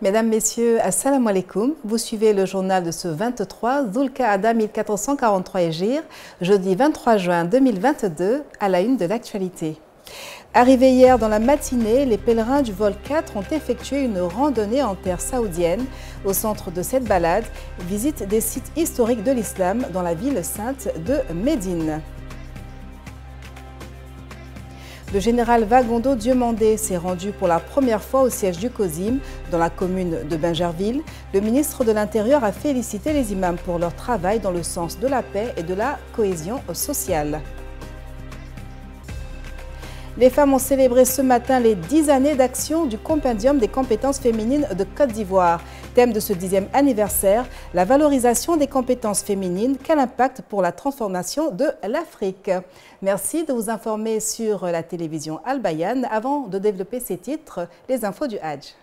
Mesdames, Messieurs, Assalamu alaikum. Vous suivez le journal de ce 23 Dhul-Qa'ada 1443 Hégire, jeudi 23 juin 2022, à la une de l'actualité. Arrivés hier dans la matinée, les pèlerins du vol 4 ont effectué une randonnée en terre saoudienne. Au centre de cette balade, visite des sites historiques de l'islam dans la ville sainte de Médine. Le général Wagondo Diomandé s'est rendu pour la première fois au siège du COSIM dans la commune de Bingerville. Le ministre de l'Intérieur a félicité les imams pour leur travail dans le sens de la paix et de la cohésion sociale. Les femmes ont célébré ce matin les 10 années d'action du Compendium des compétences féminines de Côte d'Ivoire. Thème de ce 10e anniversaire, la valorisation des compétences féminines, quel impact pour la transformation de l'Afrique. Merci de vous informer sur la télévision Al Bayan. Avant de développer ces titres, les infos du Hajj.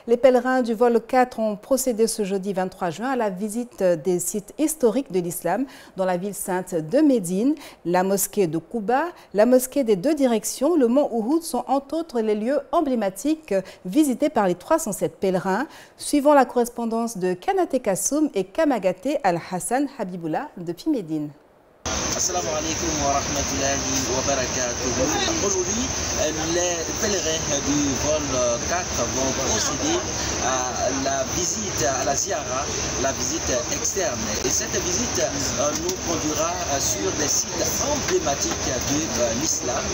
Les pèlerins du vol 4 ont procédé ce jeudi 23 juin à la visite des sites historiques de l'islam dans la ville sainte de Médine. La mosquée de Kouba, la mosquée des deux directions, le mont Ouhoud sont entre autres les lieux emblématiques visités par les 307 pèlerins, suivant la correspondance de Kanate Kassoum et Kamagate Al-Hassan Habiboullah depuis Médine. Assalamu alaikum wa rahmatullahi wa barakatuh. Aujourd'hui, les pèlerins du vol 4 vont procéder à la visite, à la ziara, la visite externe. Et cette visite nous conduira sur des sites emblématiques de l'islam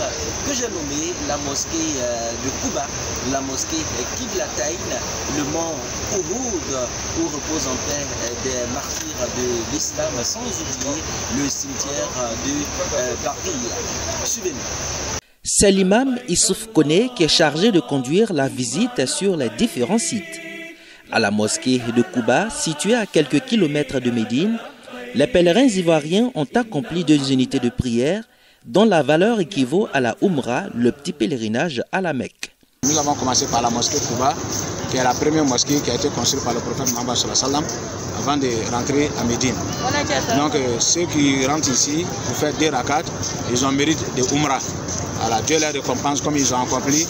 que j'ai nommé la mosquée de Kouba, la mosquée Qiblatain, le mont Ouhoud où reposent en paix des martyrs de l'islam, sans oublier le cimetière de Barqiya. Suivez-nous. C'est l'imam Issouf Koné qui est chargé de conduire la visite sur les différents sites. À la mosquée de Kouba, située à quelques kilomètres de Médine, les pèlerins ivoiriens ont accompli 2 unités de prière dont la valeur équivaut à la Umrah, le petit pèlerinage à la Mecque. Nous avons commencé par la mosquée de Kouba, qui est la première mosquée qui a été construite par le prophète Mohammed sallam avant de rentrer à Médine. Donc ceux qui rentrent ici pour faire des rakats, ils ont mérite de Umrah. Alors Dieu les récompense comme ils ont accompli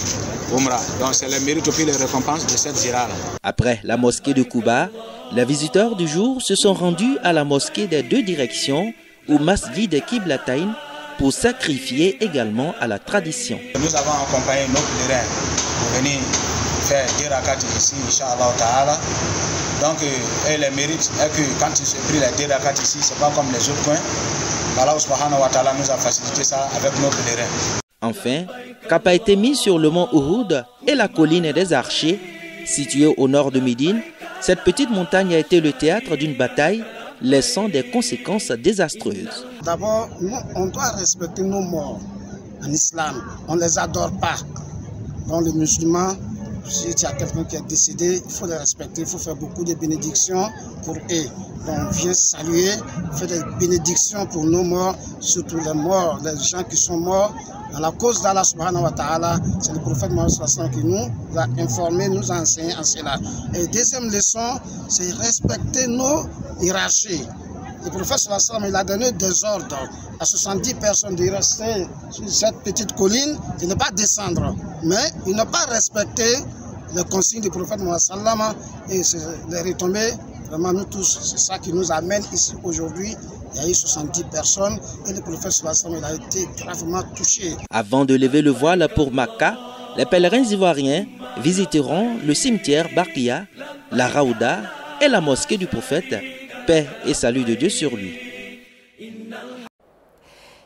Umrah. Donc c'est le mérite puis les récompenses de cette zira. Après la mosquée de Kouba, les visiteurs du jour se sont rendus à la mosquée des deux directions ou Masjid de Qiblatain pour sacrifier également à la tradition. Nous avons accompagné nos pèlerins pour venir faire des rakats ici, Inch'Allah Ta'ala. Donc, le mérite est que quand ils se prient les deux rakats ici, ce n'est pas comme les autres coins. Allah subhanahu wa ta'ala nous a facilité ça avec nos pèlerins. Enfin, cap a été mis sur le mont Ouhoud et la colline des Archers, située au nord de Médine. Cette petite montagne a été le théâtre d'une bataille, laissant des conséquences désastreuses. D'abord, on doit respecter nos morts en islam. On ne les adore pas. Donc les musulmans, si il y a quelqu'un qui est décédé, il faut les respecter, il faut faire beaucoup de bénédictions pour eux. Donc on vient saluer, faire des bénédictions pour nos morts, surtout les morts, les gens qui sont morts. Dans la cause d'Allah subhanahu wa ta'ala, c'est le prophète Mohammed qui nous a informés, nous a enseigné en cela. Et deuxième leçon, c'est respecter nos hiérarchies. Le prophète sallallahu il a donné des ordres à 70 personnes de rester sur cette petite colline, de ne pas descendre. Mais ils n'ont pas respecté les consignes du prophète Mohammed et les retombées. Vraiment, nous tous, c'est ça qui nous amène ici aujourd'hui. Il y a eu 70 personnes et le prophète sallallahu il a été gravement touché. Avant de lever le voile pour Makka, les pèlerins ivoiriens visiteront le cimetière Barqiya, la Raouda et la mosquée du prophète. Paix et salut de Dieu sur lui.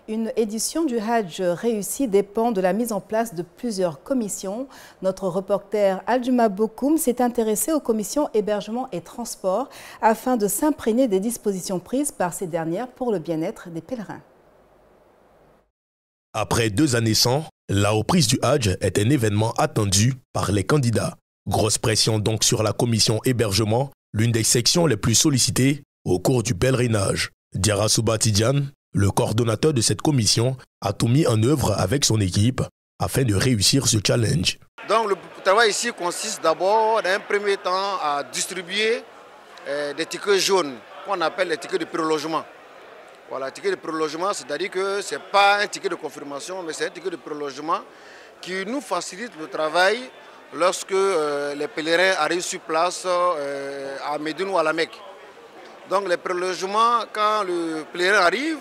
Une édition du Hajj réussie dépend de la mise en place de plusieurs commissions. Notre reporter Aljuma Bokoum s'est intéressé aux commissions hébergement et transport afin de s'imprégner des dispositions prises par ces dernières pour le bien-être des pèlerins. Après 2 années sans, la reprise du Hajj est un événement attendu par les candidats. Grosse pression donc sur la commission hébergement, l'une des sections les plus sollicitées au cours du pèlerinage. Diarra Souba Tidiane, le coordonnateur de cette commission, a tout mis en œuvre avec son équipe afin de réussir ce challenge. Donc le travail ici consiste d'abord, dans un premier temps, à distribuer des tickets jaunes qu'on appelle les tickets de prélogement. Voilà, ticket de prélogement, c'est-à-dire que ce n'est pas un ticket de confirmation, mais c'est un ticket de prélogement qui nous facilite le travail lorsque les pèlerins arrivent sur place à Médine ou à la Mecque. Donc les prélogements, quand le pèlerin arrive,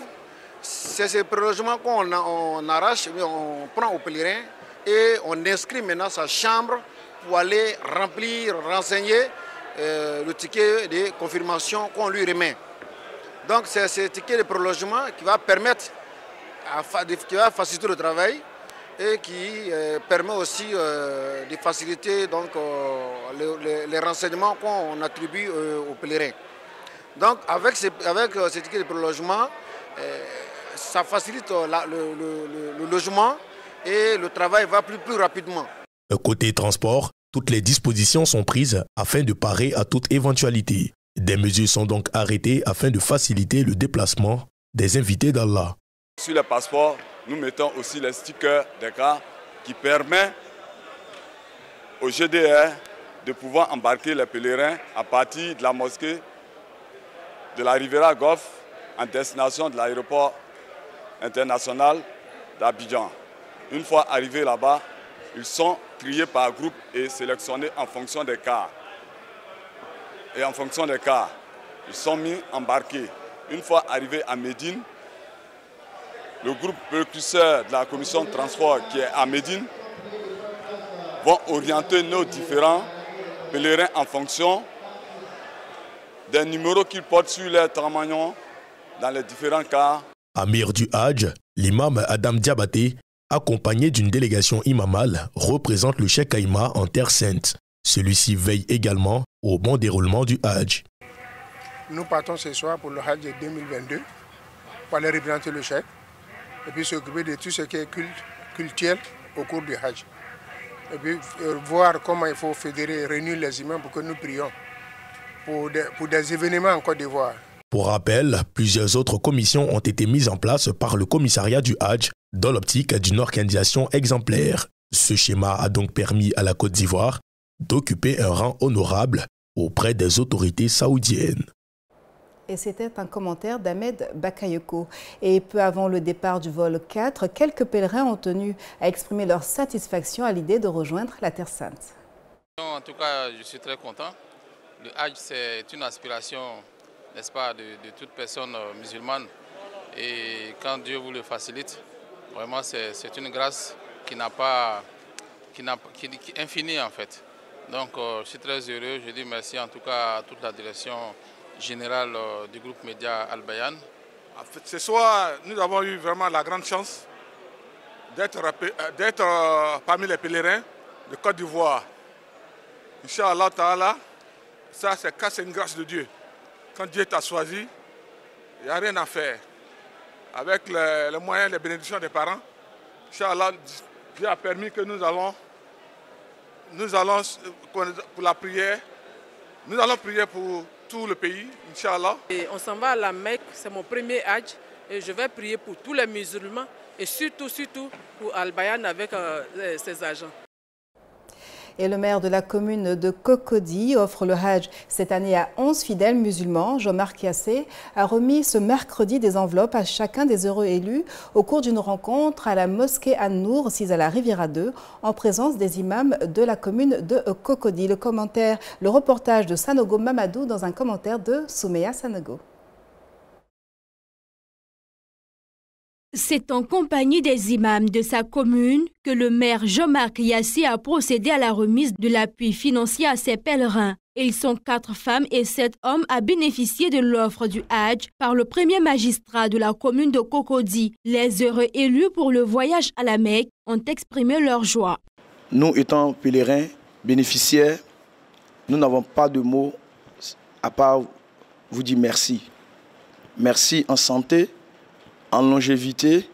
c'est ces prélogements qu'on arrache, on prend au pèlerin et on inscrit maintenant sa chambre pour aller remplir, renseigner le ticket de confirmation qu'on lui remet. Donc c'est ce ticket de prolongement qui va permettre, qui va faciliter le travail et qui permet aussi de faciliter donc, les renseignements qu'on attribue aux pèlerins. Donc avec ce ticket de prolongement, ça facilite le logement et le travail va plus rapidement. Côté transport, toutes les dispositions sont prises afin de parer à toute éventualité. Des mesures sont donc arrêtées afin de faciliter le déplacement des invités d'Allah. Sur les passeports, nous mettons aussi les stickers des cas qui permettent au GDR de pouvoir embarquer les pèlerins à partir de la mosquée de la Riviera Golf en destination de l'aéroport international d'Abidjan. Une fois arrivés là-bas, ils sont triés par groupe et sélectionnés en fonction des cas. Et en fonction des cas, ils sont mis embarqués. Une fois arrivés à Médine, le groupe précurseur de la commission de transport qui est à Médine vont orienter nos différents pèlerins en fonction des numéros qu'ils portent sur leur tramaillon dans les différents cas. Amir du Hadj, l'imam Adam Diabaté, accompagné d'une délégation imamale, représente le Cheikh Aïma en Terre Sainte. Celui-ci veille également au bon déroulement du Hadj. Nous partons ce soir pour le Hadj 2022 pour aller représenter le Cheikh et puis s'occuper de tout ce qui est cultuel au cours du Hadj. Et puis voir comment il faut fédérer, réunir les imams pour que nous prions pour des événements en Côte d'Ivoire. Pour rappel, plusieurs autres commissions ont été mises en place par le commissariat du Hadj dans l'optique d'une organisation exemplaire. Ce schéma a donc permis à la Côte d'Ivoire d'occuper un rang honorable auprès des autorités saoudiennes. Et c'était un commentaire d'Ahmed Bakayoko. Et peu avant le départ du vol 4, quelques pèlerins ont tenu à exprimer leur satisfaction à l'idée de rejoindre la Terre Sainte. En tout cas, je suis très content. Le Hajj, c'est une aspiration, n'est-ce pas, de toute personne musulmane. Et quand Dieu vous le facilite, vraiment, c'est une grâce qui est infinie en fait. Donc, je suis très heureux. Je dis merci en tout cas à toute la direction générale du groupe Média Al Bayan. En fait, ce soir, nous avons eu vraiment la grande chance d'être parmi les pèlerins de Côte d'Ivoire. Inch'Allah Ta'ala, ça c'est une grâce de Dieu. Quand Dieu t'a choisi, il n'y a rien à faire. Avec les moyens, les bénédictions des parents, Inch'Allah, Dieu a permis que nous allons pour la prière, nous allons prier pour tout le pays, Inch'Allah. On s'en va à la Mecque, c'est mon premier Hajj et je vais prier pour tous les musulmans et surtout pour Al Bayan avec ses agents. Et le maire de la commune de Cocody offre le Hajj cette année à 11 fidèles musulmans. Jean-Marc Yassé a remis ce mercredi des enveloppes à chacun des heureux élus au cours d'une rencontre à la mosquée An-Nour, sise à la Riviera 2, en présence des imams de la commune de Cocody. Le reportage de Sanogo Mamadou dans un commentaire de Soumeya Sanogo. C'est en compagnie des imams de sa commune que le maire Jean-Marc Yassé a procédé à la remise de l'appui financier à ses pèlerins. Ils sont 4 femmes et 7 hommes à bénéficier de l'offre du Hajj par le premier magistrat de la commune de Cocody. Les heureux élus pour le voyage à la Mecque ont exprimé leur joie. Nous étant pèlerins, bénéficiaires, nous n'avons pas de mots à part vous dire merci. Merci en santé, en longévité,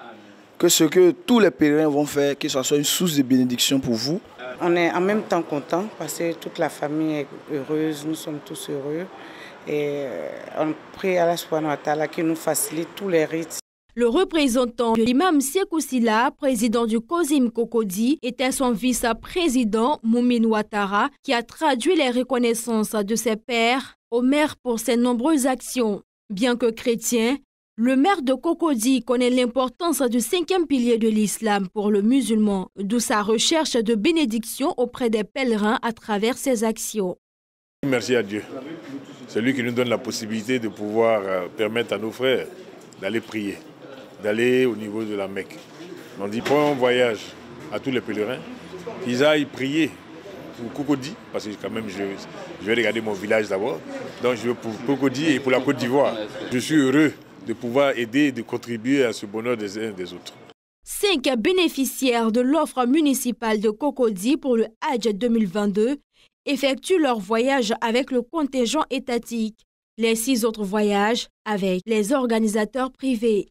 que ce que tous les pèlerins vont faire, que ce soit une source de bénédiction pour vous. On est en même temps contents parce que toute la famille est heureuse, nous sommes tous heureux et on prie à Allah subhanahu wa ta'ala qui nous facilite tous les rites. Le représentant de l'imam Sekou Silla, président du COSIM Cocody, était son vice-président Moumine Ouattara, qui a traduit les reconnaissances de ses pairs au maire pour ses nombreuses actions. Bien que chrétien, le maire de Cocody connaît l'importance du 5e pilier de l'islam pour le musulman, d'où sa recherche de bénédiction auprès des pèlerins à travers ses actions. Merci à Dieu. C'est lui qui nous donne la possibilité de pouvoir permettre à nos frères d'aller prier, d'aller au niveau de la Mecque. On dit pour un voyage à tous les pèlerins, qu'ils aillent prier pour Cocody, parce que quand même je vais regarder mon village d'abord, donc je veux pour Cocody et pour la Côte d'Ivoire. Je suis heureux de pouvoir aider et de contribuer à ce bonheur des uns et des autres. 5 bénéficiaires de l'offre municipale de Cocody pour le Hadj 2022 effectuent leur voyage avec le contingent étatique. Les 6 autres voyages avec les organisateurs privés.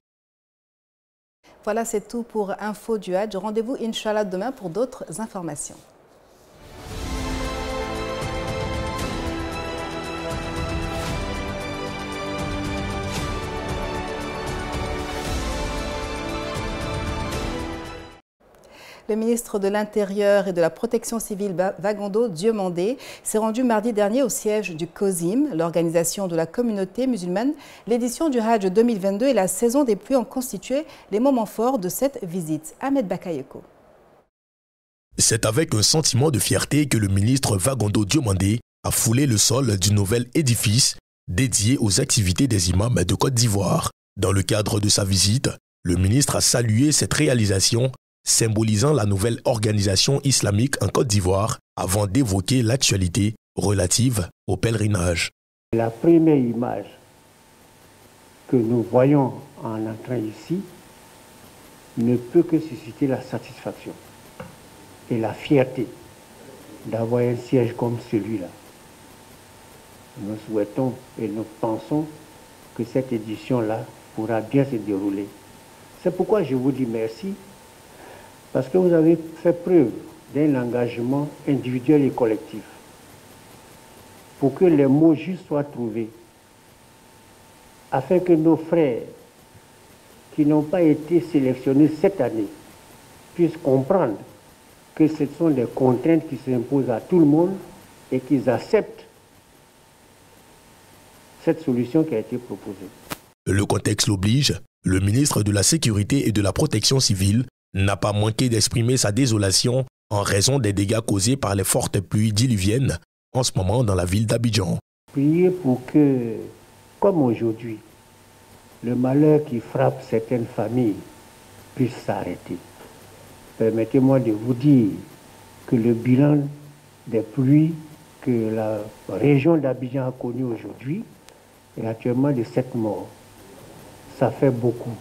Voilà, c'est tout pour Info du Hadj. Rendez-vous, Inch'Allah, demain pour d'autres informations. Le ministre de l'Intérieur et de la Protection civile, Vagondo Diomandé, s'est rendu mardi dernier au siège du COSIM, l'organisation de la communauté musulmane. L'édition du Hadj 2022 et la saison des pluies ont constitué les moments forts de cette visite. Ahmed Bakayoko. C'est avec un sentiment de fierté que le ministre Vagondo Diomandé a foulé le sol du nouvel édifice dédié aux activités des imams de Côte d'Ivoire. Dans le cadre de sa visite, le ministre a salué cette réalisation symbolisant la nouvelle organisation islamique en Côte d'Ivoire, avant d'évoquer l'actualité relative au pèlerinage. La première image que nous voyons en entrant ici ne peut que susciter la satisfaction et la fierté d'avoir un siège comme celui-là. Nous souhaitons et nous pensons que cette édition-là pourra bien se dérouler. C'est pourquoi je vous dis merci, parce que vous avez fait preuve d'un engagement individuel et collectif pour que les mots justes soient trouvés, afin que nos frères qui n'ont pas été sélectionnés cette année puissent comprendre que ce sont des contraintes qui s'imposent à tout le monde et qu'ils acceptent cette solution qui a été proposée. Le contexte l'oblige, le ministre de la Sécurité et de la Protection civile n'a pas manqué d'exprimer sa désolation en raison des dégâts causés par les fortes pluies diluviennes en ce moment dans la ville d'Abidjan. Priez pour que, comme aujourd'hui, le malheur qui frappe certaines familles puisse s'arrêter. Permettez-moi de vous dire que le bilan des pluies que la région d'Abidjan a connu aujourd'hui est actuellement de 7 morts. Ça fait beaucoup.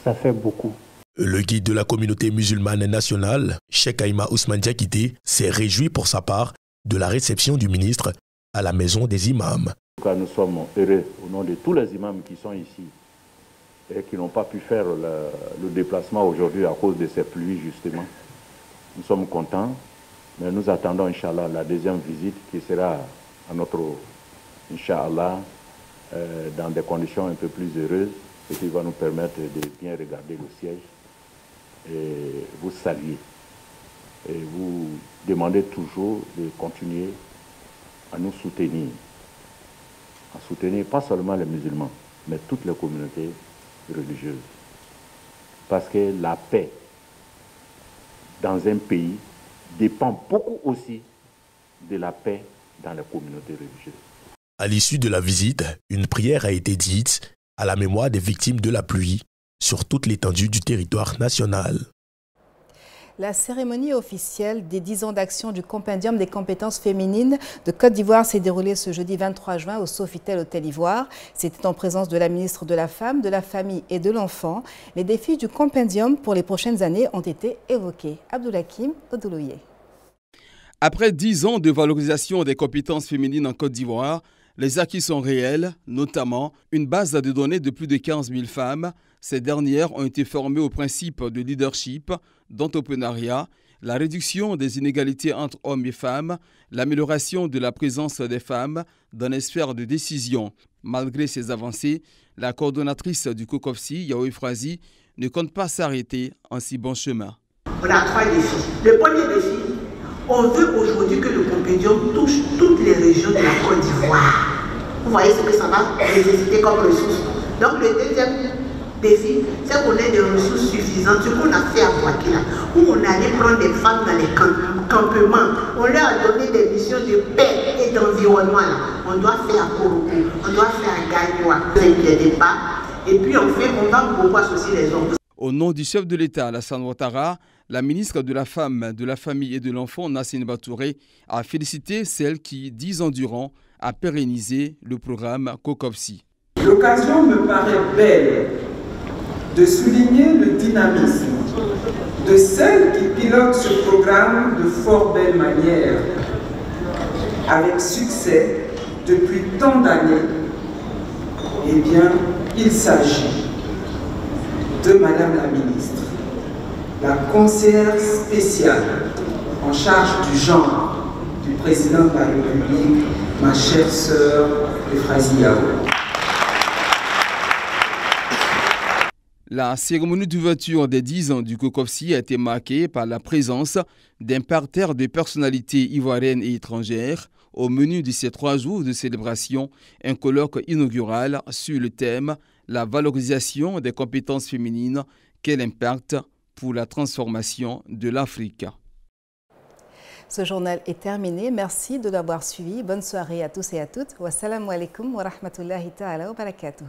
Ça fait beaucoup. Le guide de la communauté musulmane nationale, Cheikh Aïma Ousmane Diakité, s'est réjoui pour sa part de la réception du ministre à la maison des imams. Nous sommes heureux au nom de tous les imams qui sont ici et qui n'ont pas pu faire le déplacement aujourd'hui à cause de ces pluies justement. Nous sommes contents, mais nous attendons Inch'Allah la deuxième visite qui sera à notre Inch'Allah dans des conditions un peu plus heureuses et qui va nous permettre de bien regarder le siège et vous saluer. Et vous demandez toujours de continuer à nous soutenir. À soutenir pas seulement les musulmans, mais toutes les communautés religieuses. Parce que la paix dans un pays dépend beaucoup aussi de la paix dans les communautés religieuses. À l'issue de la visite, une prière a été dite à la mémoire des victimes de la pluie sur toute l'étendue du territoire national. La cérémonie officielle des 10 ans d'action du Compendium des compétences féminines de Côte d'Ivoire s'est déroulée ce jeudi 23 juin au Sofitel Hôtel Ivoire. C'était en présence de la ministre de la Femme, de la Famille et de l'Enfant. Les défis du Compendium pour les prochaines années ont été évoqués. Abdoulakim Odoulouye. Après 10 ans de valorisation des compétences féminines en Côte d'Ivoire, les acquis sont réels, notamment une base de données de plus de 15 000 femmes. Ces dernières ont été formées aux principes de leadership, d'entrepreneuriat, la réduction des inégalités entre hommes et femmes, l'amélioration de la présence des femmes dans les sphères de décision. Malgré ces avancées, la coordonnatrice du COCOFSI, Yao Euphrasie, ne compte pas s'arrêter en si bon chemin. On a 3 défis. Le premier défi, on veut aujourd'hui que le Compédium touche toutes les régions de la Côte d'Ivoire. Vous voyez ce que ça va nécessiter comme ressources. Donc le deuxième défi, c'est qu'on ait des ressources suffisantes. Ce qu'on a fait à Bouakila, où on allait prendre des femmes dans les campements, on leur a donné des missions de paix et d'environnement. On doit faire à Korokou, on doit faire à Gagnoa. Ne vous inquiétez pas. Et puis on va beaucoup associer les hommes. Au nom du chef de l'État, Alassane Ouattara, la ministre de la Femme, de la Famille et de l'Enfant, Nassine Batouré, a félicité celle qui, 10 ans durant, a pérennisé le programme COCOFSI. L'occasion me paraît belle de souligner le dynamisme de celles qui pilotent ce programme de fort belle manière, avec succès depuis tant d'années. Eh bien, il s'agit de Madame la ministre, la conseillère spéciale en charge du genre du président de la République, ma chère sœur Euphrasie Yao. La cérémonie d'ouverture des 10 ans du COCOFSI a été marquée par la présence d'un parterre de personnalités ivoiriennes et étrangères. Au menu de ces 3 jours de célébration, un colloque inaugural sur le thème « La valorisation des compétences féminines, quel impact pour la transformation de l'Afrique ». Ce journal est terminé. Merci de l'avoir suivi. Bonne soirée à tous et à toutes. Wassalamu alaikum wa rahmatullahi ta'ala wa barakatuhu.